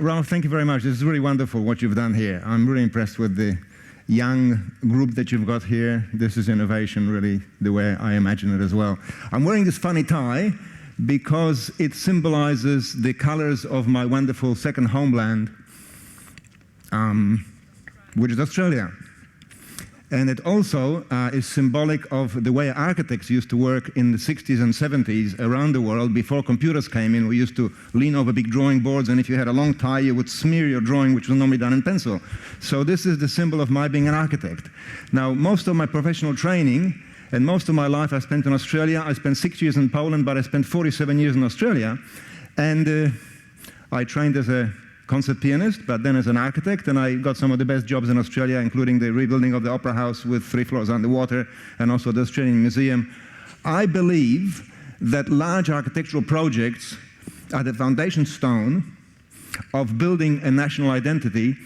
Ralph, thank you very much. This is really wonderful what you've done here. I'm really impressed with the young group that you've got here. This is innovation, really, the way I imagine it as well. I'm wearing this funny tie because it symbolizes the colors of my wonderful second homeland, which is Australia. And it also is symbolic of the way architects used to work in the 60s and 70s around the world. Before computers came in, we used to lean over big drawing boards, and if you had a long tie, you would smear your drawing, which was normally done in pencil. So this is the symbol of my being an architect. Now, most of my professional training and most of my life I spent in Australia. I spent 6 years in Poland, but I spent 47 years in Australia. And I trained as a concert pianist, but then as an architect, and I got some of the best jobs in Australia, including the rebuilding of the Opera House with 3 floors underwater, and also the Australian Museum. I believe that large architectural projects are the foundation stone of building a national identity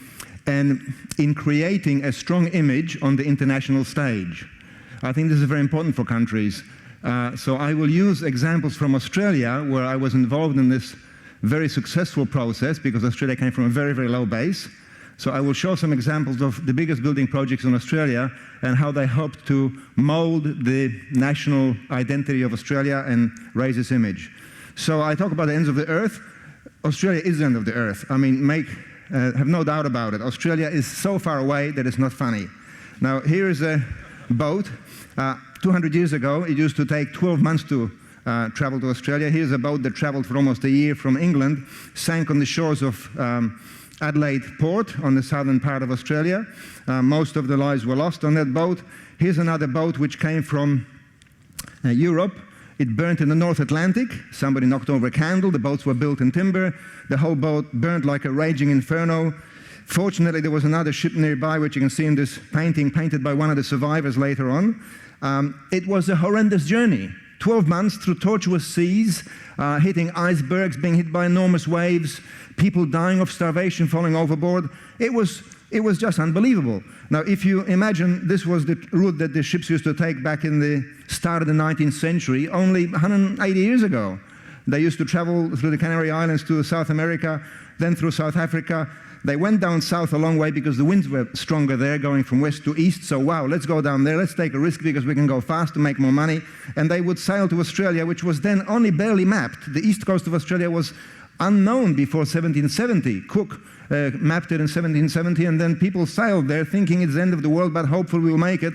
and in creating a strong image on the international stage. I think this is very important for countries. So I will use examples from Australia, where I was involved in this very successful process, because Australia came from a very, very low base. So I will show some examples of the biggest building projects in Australia and how they helped to mold the national identity of Australia and raise its image. So I talk about the ends of the earth. Australia is the end of the earth. I mean, have no doubt about it. Australia is so far away that it's not funny. Now, here is a boat. 200 years ago, it used to take 12 months to travel to Australia. Here's a boat that traveled for almost a year from England, sank on the shores of Adelaide Port on the southern part of Australia. Most of the lives were lost on that boat. Here's another boat which came from Europe. It burnt in the North Atlantic. Somebody knocked over a candle. The boats were built in timber. The whole boat burnt like a raging inferno. Fortunately, there was another ship nearby, which you can see in this painting, painted by one of the survivors later on. It was a horrendous journey. 12 months through tortuous seas, hitting icebergs, being hit by enormous waves, people dying of starvation, falling overboard. It was just unbelievable. Now, if you imagine this was the route that the ships used to take back in the start of the 19th century, only 180 years ago. They used to travel through the Canary Islands to South America, then through South Africa. They went down south a long way because the winds were stronger there, going from west to east. So, wow, let's go down there. Let's take a risk because we can go fast to make more money. And they would sail to Australia, which was then only barely mapped. The east coast of Australia was unknown before 1770. Cook mapped it in 1770, and then people sailed there thinking it's the end of the world, but hopefully we'll make it.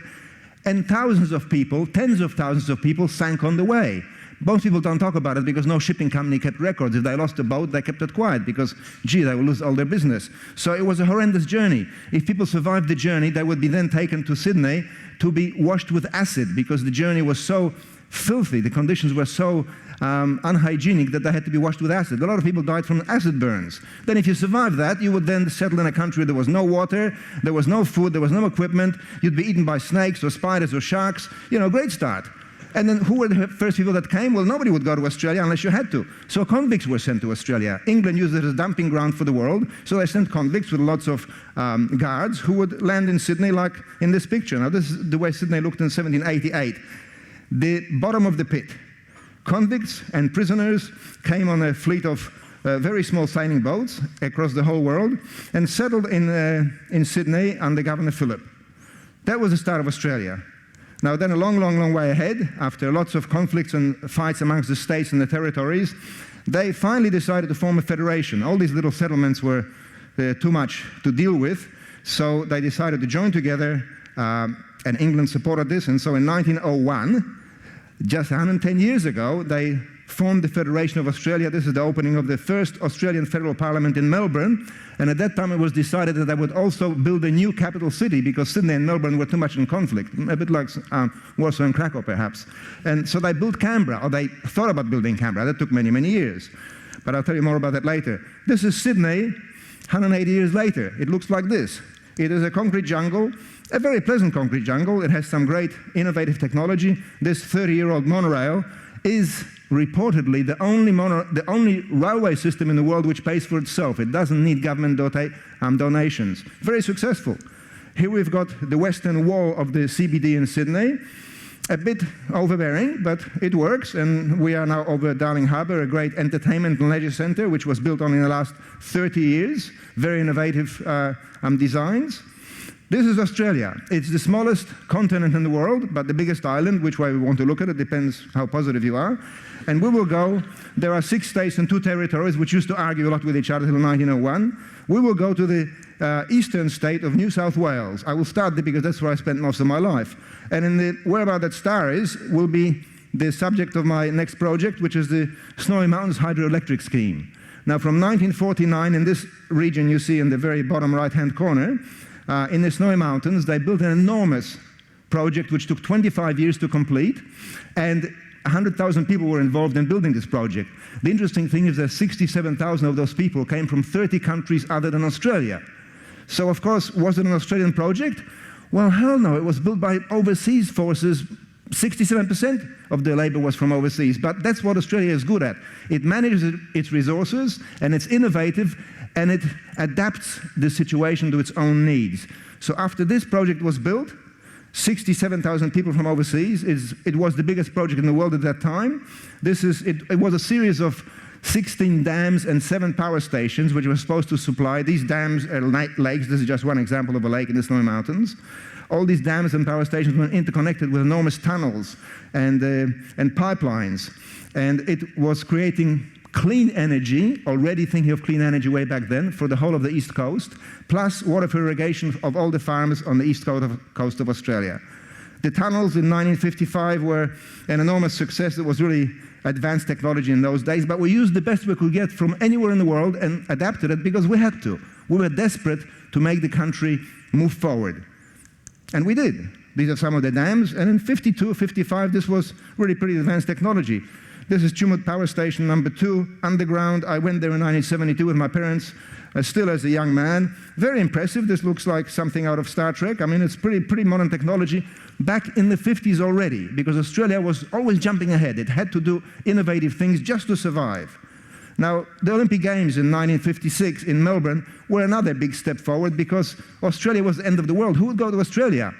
And thousands of people, tens of thousands of people, sank on the way. Most people don't talk about it because no shipping company kept records. If they lost a boat, they kept it quiet because, gee, they will lose all their business. So it was a horrendous journey. If people survived the journey, they would be then taken to Sydney to be washed with acid because the journey was so filthy, the conditions were so unhygienic that they had to be washed with acid. A lot of people died from acid burns. Then if you survived that, you would then settle in a country where there was no water, there was no food, there was no equipment, you'd be eaten by snakes or spiders or sharks. You know, great start. And then who were the first people that came? Well, nobody would go to Australia unless you had to. So convicts were sent to Australia. England used it as a dumping ground for the world, so they sent convicts with lots of guards who would land in Sydney like in this picture. Now, this is the way Sydney looked in 1788. The bottom of the pit. Convicts and prisoners came on a fleet of very small sailing boats across the whole world and settled in Sydney under Governor Phillip. That was the start of Australia. Now then, a long, long, long way ahead, after lots of conflicts and fights amongst the states and the territories, they finally decided to form a federation. All these little settlements were too much to deal with, so they decided to join together, and England supported this, and so in 1901, just 110 years ago, they formed the Federation of Australia. This is the opening of the first Australian Federal Parliament in Melbourne. And at that time, it was decided that they would also build a new capital city because Sydney and Melbourne were too much in conflict, a bit like Warsaw and Krakow, perhaps. And so they built Canberra, or they thought about building Canberra. That took many, many years. But I'll tell you more about that later. This is Sydney 180 years later. It looks like this. It is a concrete jungle, a very pleasant concrete jungle. It has some great innovative technology. This 30-year-old monorail is reportedly the only railway system in the world which pays for itself. It doesn't need government donations. Very successful. Here we've got the western wall of the CBD in Sydney. A bit overbearing, but it works, and we are now over Darling Harbour, a great entertainment and leisure centre, which was built on in the last 30 years. Very innovative designs. This is Australia. It's the smallest continent in the world, but the biggest island. Which way we want to look at it depends how positive you are. And we will go, there are 6 states and 2 territories which used to argue a lot with each other until 1901. We will go to the eastern state of New South Wales. I will start there because that's where I spent most of my life. And in the whereabout that star is will be the subject of my next project, which is the Snowy Mountains Hydroelectric scheme. Now, from 1949, in this region you see in the very bottom right-hand corner, in the Snowy Mountains, they built an enormous project which took 25 years to complete, and 100,000 people were involved in building this project. The interesting thing is that 67,000 of those people came from 30 countries other than Australia. So, of course, was it an Australian project? Well, hell no, it was built by overseas forces. 67% of the labor was from overseas, but that's what Australia is good at. It manages its resources, and it's innovative, and it adapts the situation to its own needs. So after this project was built, 67,000 people from overseas, it was the biggest project in the world at that time. It was a series of 16 dams and 7 power stations which were supposed to supply. These dams are lakes. This is just one example of a lake in the Snowy Mountains. All these dams and power stations were interconnected with enormous tunnels and pipelines. And it was creating clean energy, already thinking of clean energy way back then, for the whole of the East Coast, plus water for irrigation of all the farms on the east coast of Australia. The tunnels in 1955 were an enormous success. It was really advanced technology in those days, but we used the best we could get from anywhere in the world and adapted it because we had to. We were desperate to make the country move forward. And we did. These are some of the dams, and in 52, 55, this was really pretty advanced technology. This is Tumut Power Station number 2, underground. I went there in 1972 with my parents, still as a young man. Very impressive. This looks like something out of Star Trek. I mean, it's pretty modern technology. Back in the 50s already, because Australia was always jumping ahead. It had to do innovative things just to survive. Now, the Olympic Games in 1956 in Melbourne were another big step forward because Australia was the end of the world. Who would go to Australia?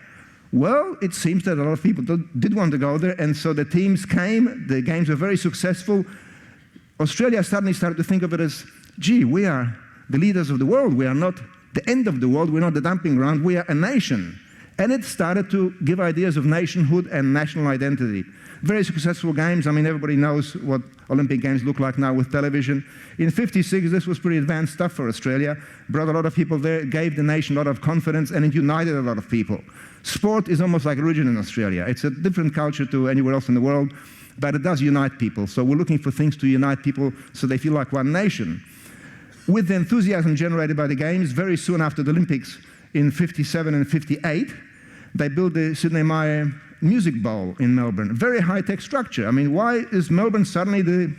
Well, it seems that a lot of people did want to go there, and so the teams came. The games were very successful. Australia suddenly started to think of it as, gee, we are the leaders of the world. We are not the end of the world. We're not the dumping ground. We are a nation. And it started to give ideas of nationhood and national identity. Very successful games. I mean, everybody knows what Olympic Games look like now with television. In 56, this was pretty advanced stuff for Australia. Brought a lot of people there, gave the nation a lot of confidence, and it united a lot of people. Sport is almost like religion in Australia. It's a different culture to anywhere else in the world, but it does unite people. So we're looking for things to unite people so they feel like one nation. With the enthusiasm generated by the Games, very soon after the Olympics in 57 and 58, they built the Sydney Music Bowl in Melbourne. Very high-tech structure. I mean, why is Melbourne suddenly the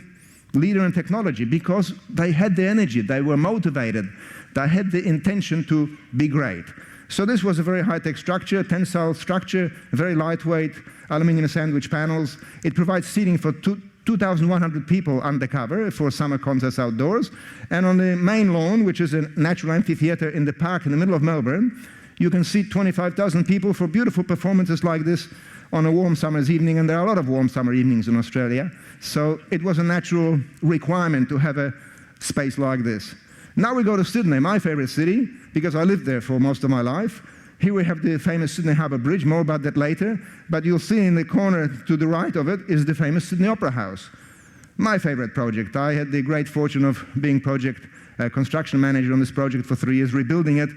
leader in technology? Because they had the energy, they were motivated, they had the intention to be great. So this was a very high-tech structure, tensile structure, very lightweight, aluminum sandwich panels. It provides seating for 2,100 people undercover for summer concerts outdoors. And on the main lawn, which is a natural amphitheater in the park in the middle of Melbourne, you can seat 25,000 people for beautiful performances like this on a warm summer's evening, and there are a lot of warm summer evenings in Australia. So it was a natural requirement to have a space like this. Now we go to Sydney, my favorite city, because I lived there for most of my life. Here we have the famous Sydney Harbour Bridge, more about that later, but you'll see in the corner to the right of it is the famous Sydney Opera House. My favorite project. I had the great fortune of being project construction manager on this project for 3 years, rebuilding it.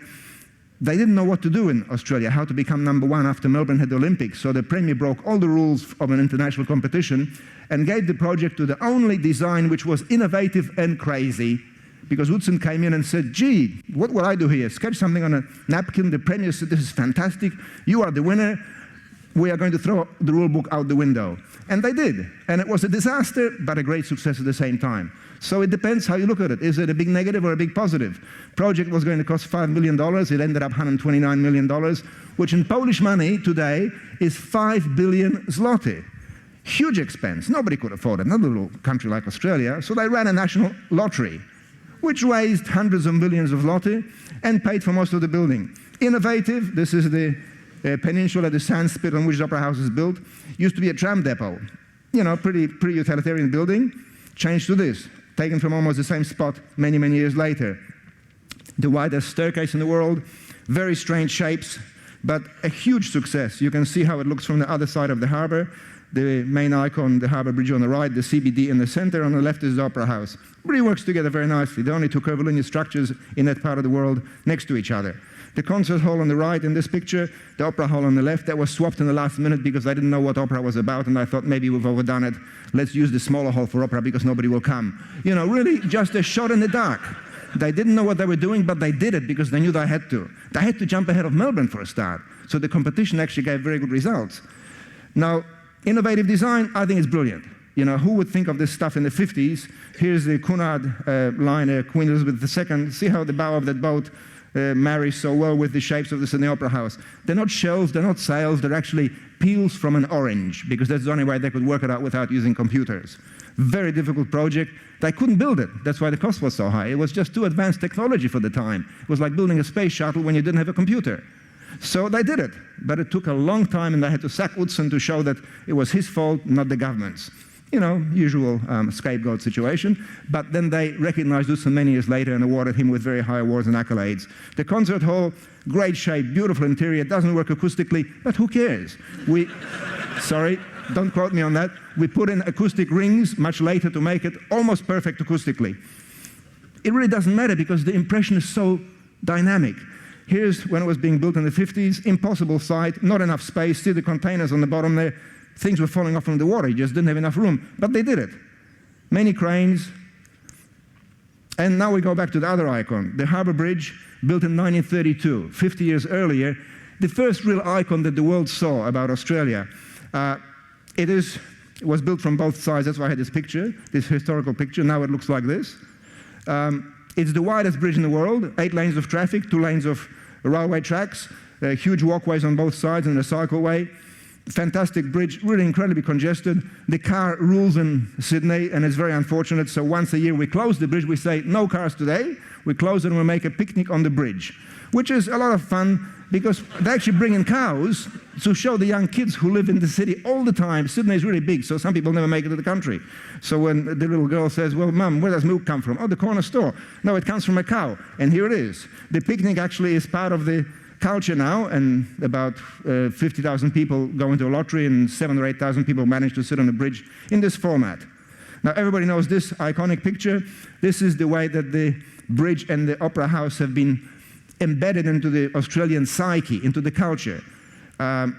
They didn't know what to do in Australia, how to become #1 after Melbourne had the Olympics. So the Premier broke all the rules of an international competition and gave the project to the only design which was innovative and crazy. Because Woodson came in and said, gee, what will I do here? Sketch something on a napkin. The Premier said, this is fantastic. You are the winner. We are going to throw the rule book out the window. And they did. And it was a disaster, but a great success at the same time. So it depends how you look at it. Is it a big negative or a big positive? Project was going to cost $5 million. It ended up $129 million, which in Polish money today is 5 billion zloty. Huge expense. Nobody could afford it, not a little country like Australia. So they ran a national lottery, which raised hundreds of millions of zloty and paid for most of the building. Innovative. This is the peninsula, the sandspit on which the Opera House is built, used to be a tram depot. You know, pretty utilitarian building, changed to this, taken from almost the same spot many, many years later. The widest staircase in the world, very strange shapes, but a huge success. You can see how it looks from the other side of the harbour. The main icon, the Harbour Bridge on the right, the CBD in the center, on the left is the Opera House. Really works together very nicely. The only two curvilinear structures in that part of the world next to each other. The concert hall on the right in this picture, the opera hall on the left, that was swapped in the last minute because I didn't know what opera was about, and I thought maybe we've overdone it. Let's use the smaller hall for opera because nobody will come. You know, really just a shot in the dark. They didn't know what they were doing, but they did it because they knew they had to. They had to jump ahead of Melbourne for a start. So the competition actually gave very good results. Now, innovative design, I think it's brilliant. You know, who would think of this stuff in the 50s? Here's the Cunard liner, Queen Elizabeth II. See how the bow of that boat marries so well with the shapes of the Sydney Opera House. They're not shells, they're not sails, they're actually peels from an orange, because that's the only way they could work it out without using computers. Very difficult project. They couldn't build it. That's why the cost was so high. It was just too advanced technology for the time. It was like building a space shuttle when you didn't have a computer. So they did it, but it took a long time, and they had to sack Utzon to show that it was his fault, not the government's. You know, usual scapegoat situation. But then they recognized Utzon many years later and awarded him with very high awards and accolades. The concert hall, great shape, beautiful interior, doesn't work acoustically, but who cares? Sorry, don't quote me on that. We put in acoustic rings much later to make it almost perfect acoustically. It really doesn't matter because the impression is so dynamic. Here's when it was being built in the 50s, impossible site, not enough space. See the containers on the bottom there? Things were falling off from the water. You just didn't have enough room. But they did it. Many cranes. And now we go back to the other icon, the Harbour Bridge, built in 1932, 50 years earlier. The first real icon that the world saw about Australia. It was built from both sides. That's why I had this picture, this historical picture. Now it looks like this. It's the widest bridge in the world, 8 lanes of traffic, 2 lanes of railway tracks, huge walkways on both sides and a cycleway. Fantastic bridge, really incredibly congested. The car rules in Sydney, and it's very unfortunate. So once a year we close the bridge. We say, no cars today. We close it and we make a picnic on the bridge, which is a lot of fun because they actually bring in cows to show the young kids who live in the city all the time. Sydney is really big, so some people never make it to the country. So when the little girl says, well, Mum, where does milk come from? Oh, the corner store. No, it comes from a cow. And here it is. The picnic actually is part of the culture now, and about 50,000 people go into a lottery, and 7,000 or 8,000 people manage to sit on the bridge in this format. Now, everybody knows this iconic picture. This is the way that the bridge and the Opera House have been embedded into the Australian psyche, into the culture.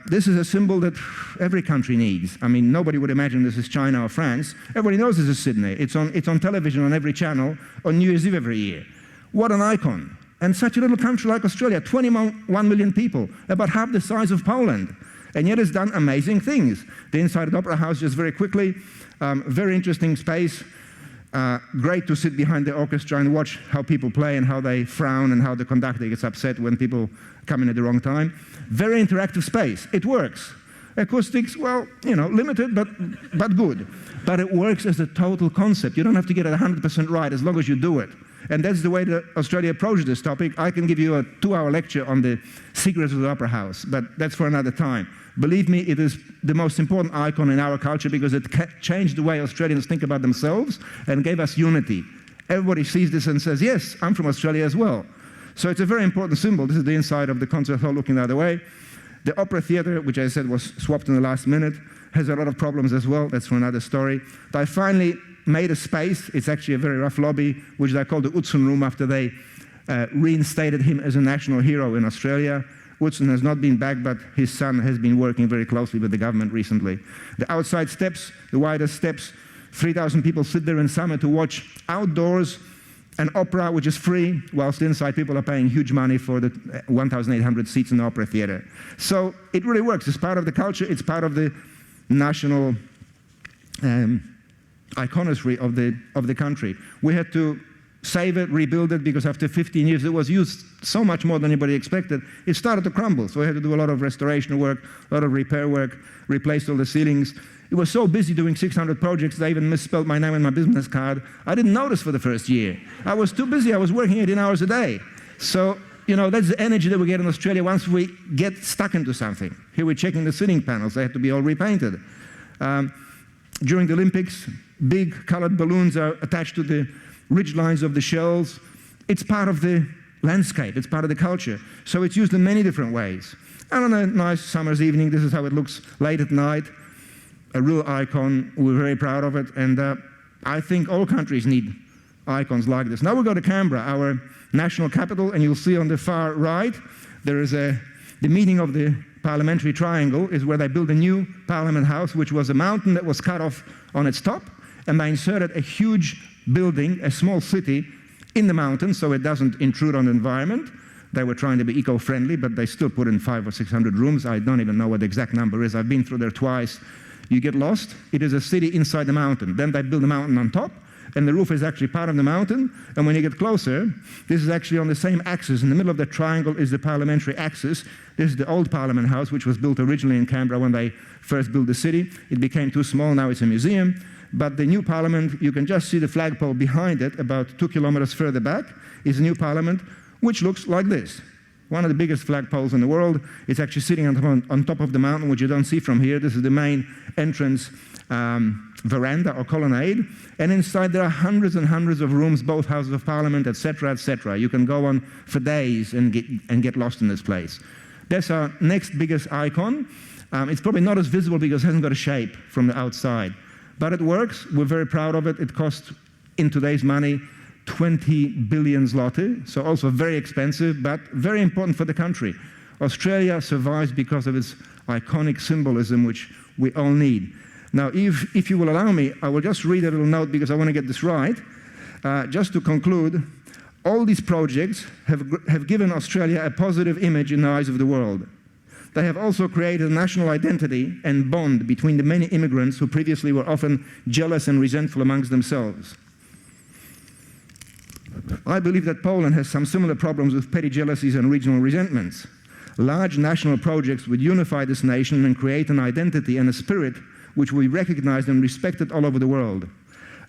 This is a symbol that every country needs. I mean, nobody would imagine this is China or France. Everybody knows this is Sydney. It's on television on every channel on New Year's Eve every year. What an icon. And such a little country like Australia, 21 million people, about half the size of Poland. And yet it's done amazing things. The inside of the Opera House, just very quickly, very interesting space. Great to sit behind the orchestra and watch how people play and how they frown and how the conductor gets upset when people come in at the wrong time. Very interactive space. It works. Acoustics, well, you know, limited, but good. But it works as a total concept. You don't have to get it 100% right as long as you do it. And that's the way that Australia approached this topic. I can give you a 2-hour lecture on the secrets of the Opera House, but that's for another time. Believe me, it is the most important icon in our culture because it changed the way Australians think about themselves and gave us unity. Everybody sees this and says, yes, I'm from Australia as well. So it's a very important symbol. This is the inside of the concert hall looking the other way. The Opera Theatre, which I said was swapped in the last minute, has a lot of problems as well. That's for another story. They finally made a space. It's actually a very rough lobby, which they called the Utzon Room after they reinstated him as a national hero in Australia. Utzon has not been back, but his son has been working very closely with the government recently. The outside steps, the widest steps, 3,000 people sit there in summer to watch outdoors an opera, which is free, whilst inside people are paying huge money for the 1,800 seats in the Opera Theatre. So it really works. It's part of the culture. It's part of the national iconography of the country. We had to save it, rebuild it, because after 15 years it was used so much more than anybody expected. It started to crumble, so we had to do a lot of restoration work, a lot of repair work, replaced all the ceilings. It was so busy doing 600 projects, they even misspelled my name on my business card. I didn't notice for the first year. I was too busy. I was working 18 hours a day. So you know, that's the energy that we get in Australia once we get stuck into something. Here we're checking the ceiling panels. They have to be all repainted. During the Olympics, big colored balloons are attached to the ridge lines of the shells. It's part of the landscape. It's part of the culture. So it's used in many different ways. And on a nice summer's evening, this is how it looks late at night. A real icon. We're very proud of it. And I think all countries need icons like this. Now we'll go to Canberra, our national capital, and you'll see on the far right, there is the meeting of the Parliamentary Triangle is where they built a new Parliament House, which was a mountain that was cut off on its top, and they inserted a huge building, a small city, in the mountain so it doesn't intrude on the environment. They were trying to be eco-friendly, but they still put in 500 or 600 rooms. I don't even know what the exact number is. I've been through there twice. You get lost. It is a city inside the mountain. Then they build a mountain on top, and the roof is actually part of the mountain. And when you get closer, this is actually on the same axis. In the middle of the triangle is the Parliamentary Axis. This is the old Parliament House, which was built originally in Canberra when they first built the city. It became too small. Now it's a museum. But the new Parliament, you can just see the flagpole behind it, about 2 kilometers further back, is a new Parliament, which looks like this. One of the biggest flagpoles in the world. It's actually sitting on top of the mountain, which you don't see from here. This is the main entrance veranda or colonnade. And inside there are hundreds and hundreds of rooms, both Houses of Parliament, etc., etc. You can go on for days and get lost in this place. That's our next biggest icon. It's probably not as visible because it hasn't got a shape from the outside. But it works. We're very proud of it. It costs, in today's money, 20 billion zloty, so also very expensive, but very important for the country. Australia survives because of its iconic symbolism, which we all need. Now, if you will allow me, I will just read a little note because I want to get this right. Just to conclude, all these projects have given Australia a positive image in the eyes of the world. They have also created a national identity and bond between the many immigrants who previously were often jealous and resentful amongst themselves. I believe that Poland has some similar problems with petty jealousies and regional resentments. Large national projects would unify this nation and create an identity and a spirit which will be recognized and respected all over the world.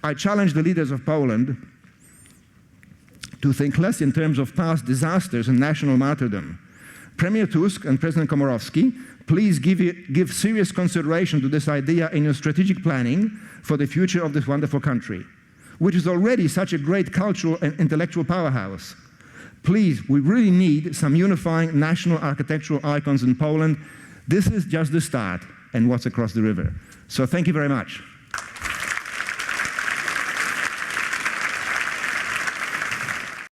I challenge the leaders of Poland to think less in terms of past disasters and national martyrdom. Premier Tusk and President Komorowski, please give serious consideration to this idea in your strategic planning for the future of this wonderful country, which is already such a great cultural and intellectual powerhouse. Please, we really need some unifying national architectural icons in Poland. This is just the start and what's across the river. So thank you very much.